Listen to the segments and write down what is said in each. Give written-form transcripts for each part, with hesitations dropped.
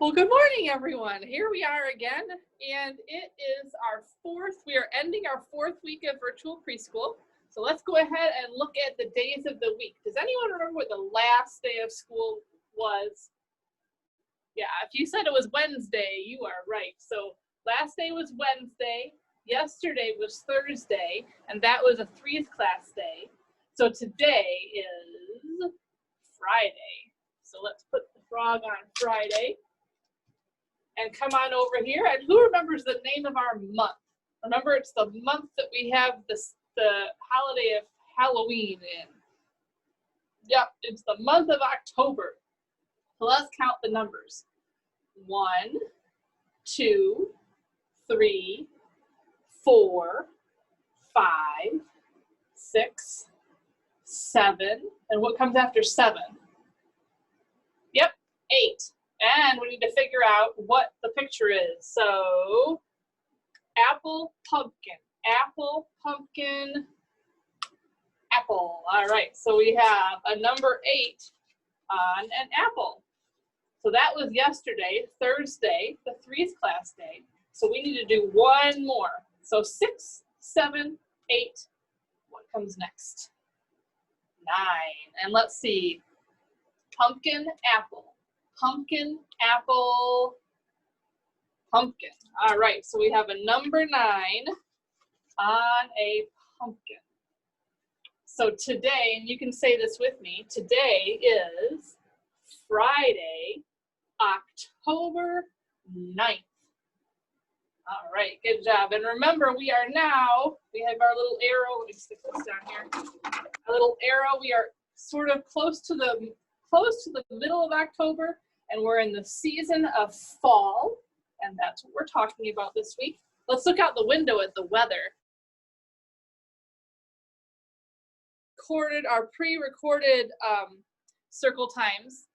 Well, good morning, everyone. Here we are again, and it is we are ending our fourth week of virtual preschool. So let's go ahead and look at the days of the week. Does anyone remember what the last day of school was? Yeah, if you said it was Wednesday, you are right. So last day was Wednesday, yesterday was Thursday, and that was a 3's class day. So today is Friday. So let's put the frog on Friday. And come on over here. And who remembers the name of our month? Remember, it's the month that we have the holiday of Halloween in. Yep, it's the month of October. So let's count the numbers. 1, 2, 3, 4, 5, 6, 7. And what comes after 7? Yep, 8. And we need to figure out what the picture is. So, apple, pumpkin, apple, pumpkin, apple. All right, so we have a number 8 on an apple. So that was yesterday, Thursday, the 3's class day. So we need to do one more. So 6, 7, 8. What comes next? 9. And let's see. Pumpkin, apple. Pumpkin, apple, pumpkin. All right, so we have a number 9 on a pumpkin. So today, and you can say this with me, today is Friday, October 9th. All right, good job. And remember, we have our little arrow. Let me stick this down here. A little arrow. We are sort of close to the middle of October, and we're in the season of fall, and that's what we're talking about this week. Let's look out the window at the weather. Our pre-recorded circle times.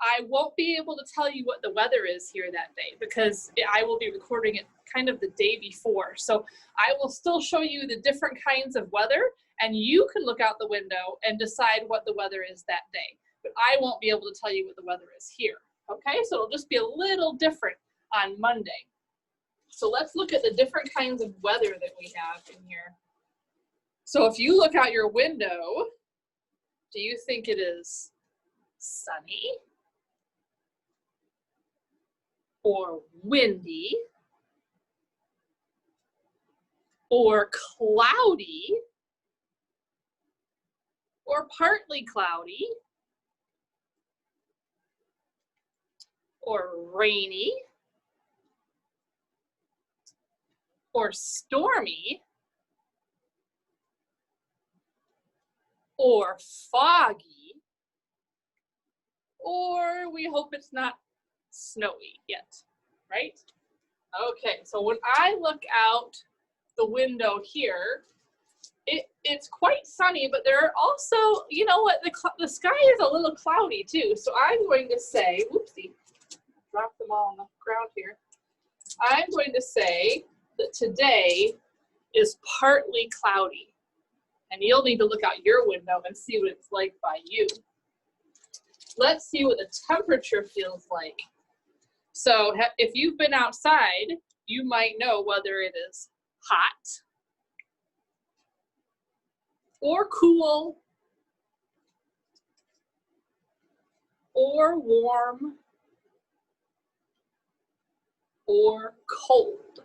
I won't be able to tell you what the weather is here that day because I will be recording it kind of the day before. So I will still show you the different kinds of weather, and you can look out the window and decide what the weather is that day. But I won't be able to tell you what the weather is here. Okay, so it'll just be a little different on Monday. So let's look at the different kinds of weather that we have in here. So if you look out your window, do you think it is sunny or windy or cloudy or partly cloudy or rainy or stormy or foggy, or we hope it's not snowy yet, right? Okay, so when I look out the window here, it's quite sunny, but there are also, you know what, the sky is a little cloudy too. So I'm going to say, whoopsie, dropped them all on the ground here. I'm going to say that today is partly cloudy. And you'll need to look out your window and see what it's like by you. Let's see what the temperature feels like. So if you've been outside, you might know whether it is hot or cool or warm or cold.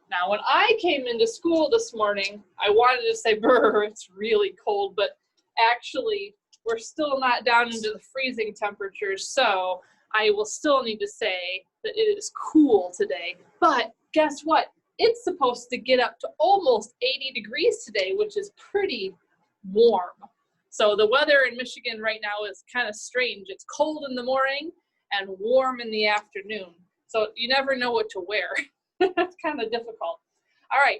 Now, when I came into school this morning, I wanted to say, brr, it's really cold, but actually, we're still not down into the freezing temperatures, so I will still need to say that it is cool today. But guess what? It's supposed to get up to almost 80 degrees today, which is pretty warm. So the weather in Michigan right now is kind of strange. It's cold in the morning and warm in the afternoon. So you never know what to wear. That's kind of difficult. All right,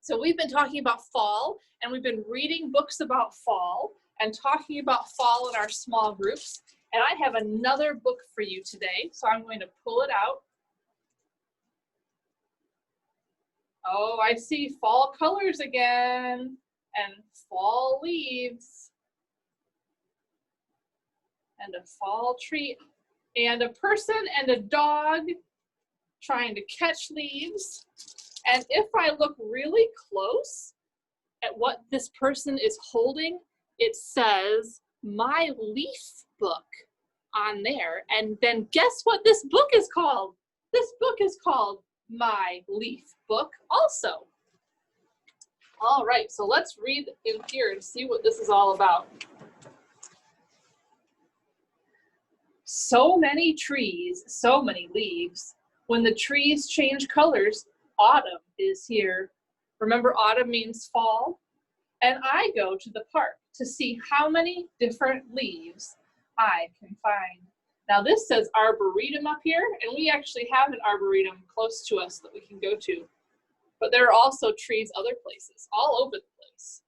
so we've been talking about fall, and we've been reading books about fall and talking about fall in our small groups. And I have another book for you today, so I'm going to pull it out. Oh, I see fall colors again and fall leaves and a fall tree. and a person and a dog trying to catch leaves. And if I look really close at what this person is holding, it says My Leaf Book on there. And then guess what this book is called? This book is called My Leaf Book also. All right, so let's read in here and see what this is all about. So many trees, so many leaves. When the trees change colors, autumn is here. Remember, autumn means fall? And I go to the park to see how many different leaves I can find. Now this says arboretum up here, and we actually have an arboretum close to us that we can go to. But there are also trees other places, all over the place.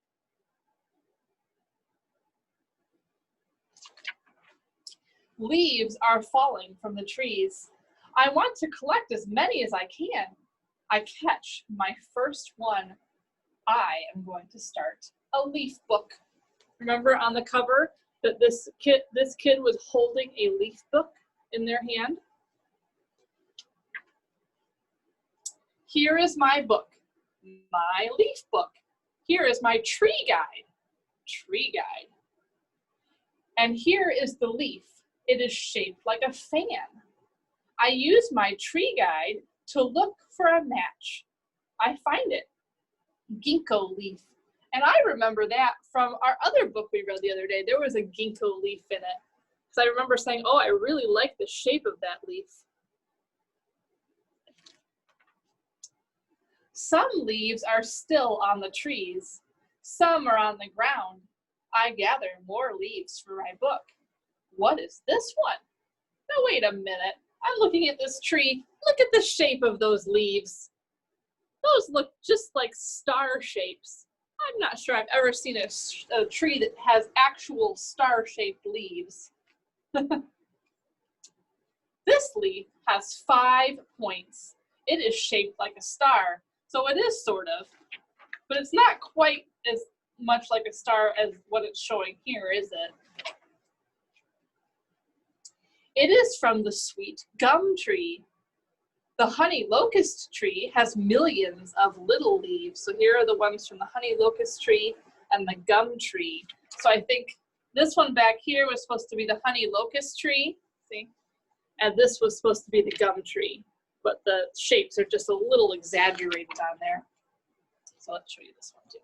Leaves are falling from the trees. I want to collect as many as I can. I catch my first one. I am going to start a leaf book. Remember on the cover that this kid was holding a leaf book in their hand? Here is my book, my leaf book. Here is my tree guide. And here is the leaf. It is shaped like a fan. I use my tree guide to look for a match. I find it, ginkgo leaf. And I remember that from our other book we read the other day. There was a ginkgo leaf in it. So I remember saying, oh, I really like the shape of that leaf. Some leaves are still on the trees. Some are on the ground. I gather more leaves for my book. What is this one? Now wait a minute. I'm looking at this tree. Look at the shape of those leaves. Those look just like star shapes. I'm not sure I've ever seen a tree that has actual star-shaped leaves. This leaf has 5 points. It is shaped like a star, so it is sort of, but it's not quite as much like a star as what it's showing here, is it? It is from the sweet gum tree. The honey locust tree has millions of little leaves. So here are the ones from the honey locust tree and the gum tree. So I think this one back here was supposed to be the honey locust tree, see? And this was supposed to be the gum tree, but the shapes are just a little exaggerated on there. So let's show you this one too.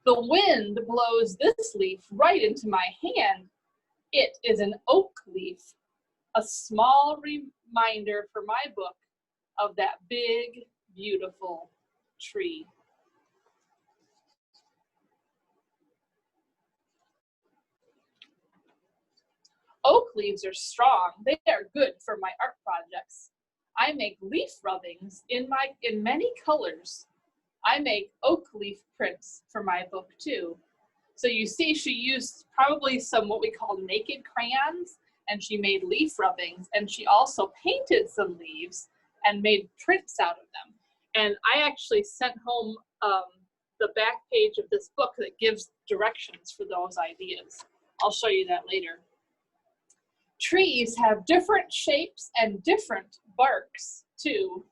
The wind blows this leaf right into my hand. It is an oak leaf, a small reminder for my book of that big, beautiful tree. Oak leaves are strong. They are good for my art projects. I make leaf rubbings in many colors. I make oak leaf prints for my book too. So you see she used probably some what we call naked crayons, and she made leaf rubbings, and she also painted some leaves and made prints out of them. And I actually sent home the back page of this book that gives directions for those ideas. I'll show you that later. Trees have different shapes and different barks too.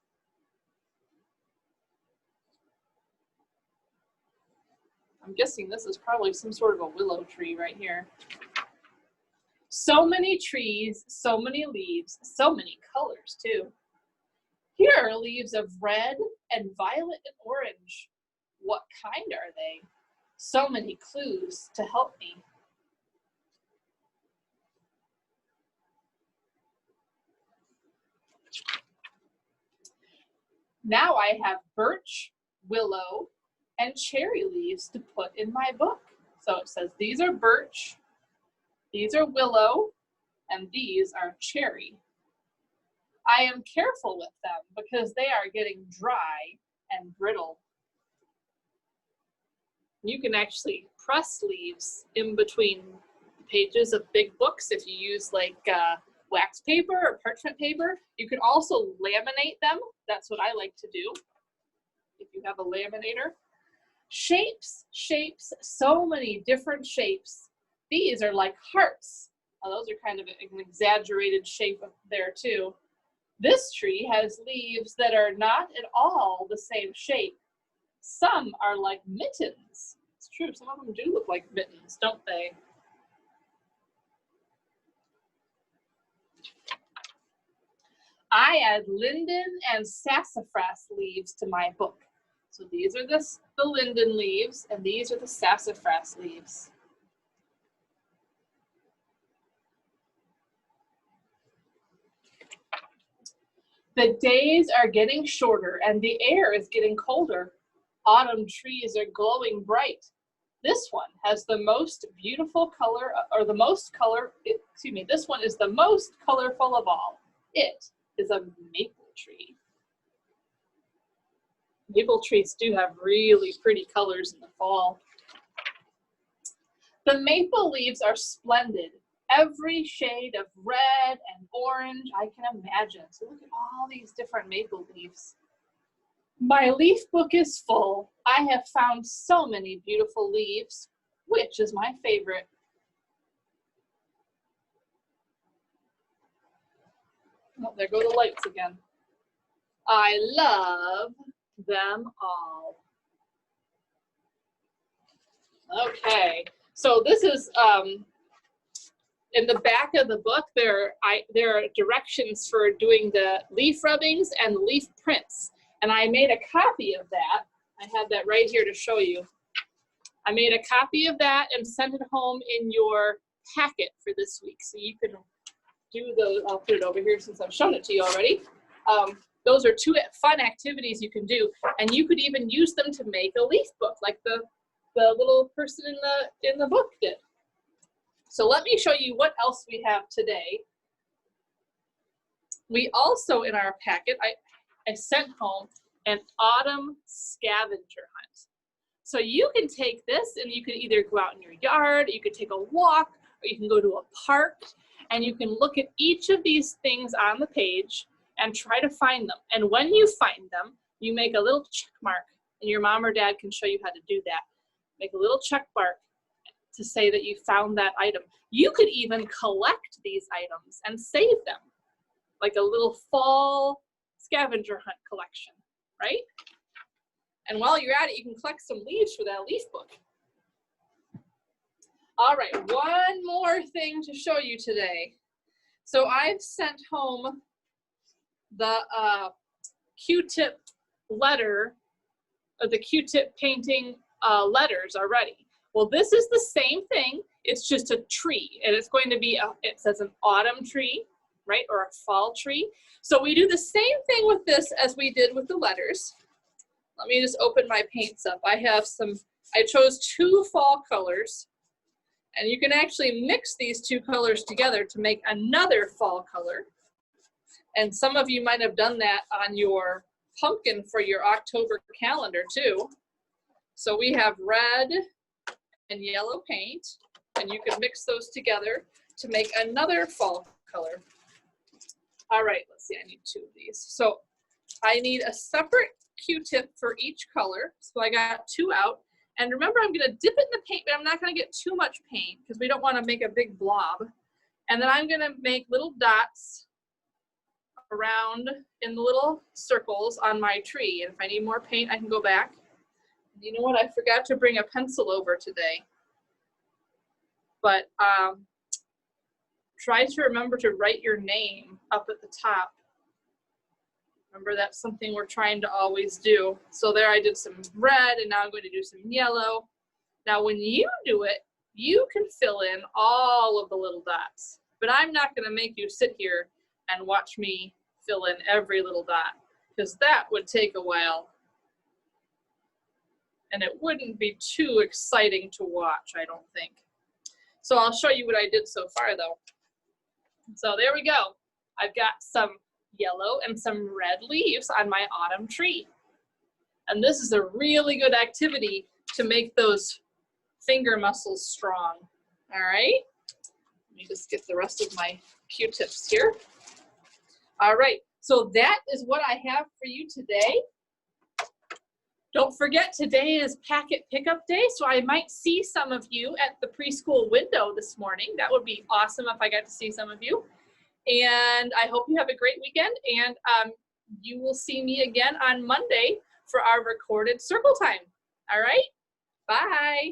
I'm guessing this is probably some sort of a willow tree right here. So many trees, so many leaves, so many colors too. Here are leaves of red and violet and orange. What kind are they? So many clues to help me. Now I have birch, willow, and cherry leaves to put in my book. So it says these are birch, these are willow, and these are cherry. I am careful with them because they are getting dry and brittle. You can actually press leaves in between pages of big books if you use like wax paper or parchment paper. You can also laminate them. That's what I like to do if you have a laminator. Shapes, shapes, so many different shapes. These are like hearts. Now, those are kind of an exaggerated shape there too. This tree has leaves that are not at all the same shape. Some are like mittens. It's true, some of them do look like mittens, don't they? I add linden and sassafras leaves to my book. So these are the linden leaves, and these are the sassafras leaves. The days are getting shorter and the air is getting colder. Autumn trees are glowing bright. This one has the most beautiful color, or the most color, excuse me, this one is the most colorful of all. It is a maple tree. Maple trees do have really pretty colors in the fall. The maple leaves are splendid. Every shade of red and orange I can imagine. So look at all these different maple leaves. My leaf book is full. I have found so many beautiful leaves. Which is my favorite? Oh, there go the lights again. I love them all. Okay, so this is in the back of the book. There are directions for doing the leaf rubbings and leaf prints, and I made a copy of that. I have that right here to show you. I made a copy of that and sent it home in your packet for this week, so you can do those. I'll put it over here since I've shown it to you already. Those are two fun activities you can do, and you could even use them to make a leaf book, like the little person in the book did. So let me show you what else we have today. We also, in our packet, I sent home an autumn scavenger hunt. So you can take this and you can either go out in your yard, you could take a walk, or you can go to a park, and you can look at each of these things on the page and try to find them. And when you find them, you make a little check mark, and your mom or dad can show you how to do that. Make a little check mark to say that you found that item. You could even collect these items and save them, like a little fall scavenger hunt collection, right? And while you're at it, you can collect some leaves for that leaf book. All right, one more thing to show you today. So I've sent home the Q-tip letter, or the Q-tip painting letters already. Well, this is the same thing. It's just a tree, and it's going to be, it says an autumn tree, right, or a fall tree. So we do the same thing with this as we did with the letters. Let me just open my paints up. I chose 2 fall colors, and you can actually mix these 2 colors together to make another fall color. And some of you might have done that on your pumpkin for your October calendar too. So we have red and yellow paint, and you can mix those together to make another fall color. All right, let's see, I need 2 of these. So I need a separate Q-tip for each color. So I got 2 out. And remember, I'm gonna dip it in the paint, but I'm not gonna get too much paint because we don't wanna make a big blob. And then I'm gonna make little dots around in the little circles on my tree. And if I need more paint, I can go back. You know what? I forgot to bring a pencil over today. But try to remember to write your name up at the top. Remember, that's something we're trying to always do. So there I did some red, and now I'm going to do some yellow. Now when you do it, you can fill in all of the little dots. But I'm not going to make you sit here and watch me fill in every little dot, because that would take a while. And it wouldn't be too exciting to watch, I don't think. So I'll show you what I did so far though. So there we go. I've got some yellow and some red leaves on my autumn tree. And this is a really good activity to make those finger muscles strong. All right, let me just get the rest of my Q-tips here. All right, so that is what I have for you today. Don't forget, today is packet pickup day, so I might see some of you at the preschool window this morning. That would be awesome if I got to see some of you. And I hope you have a great weekend, and you will see me again on Monday for our recorded circle time. All right, bye.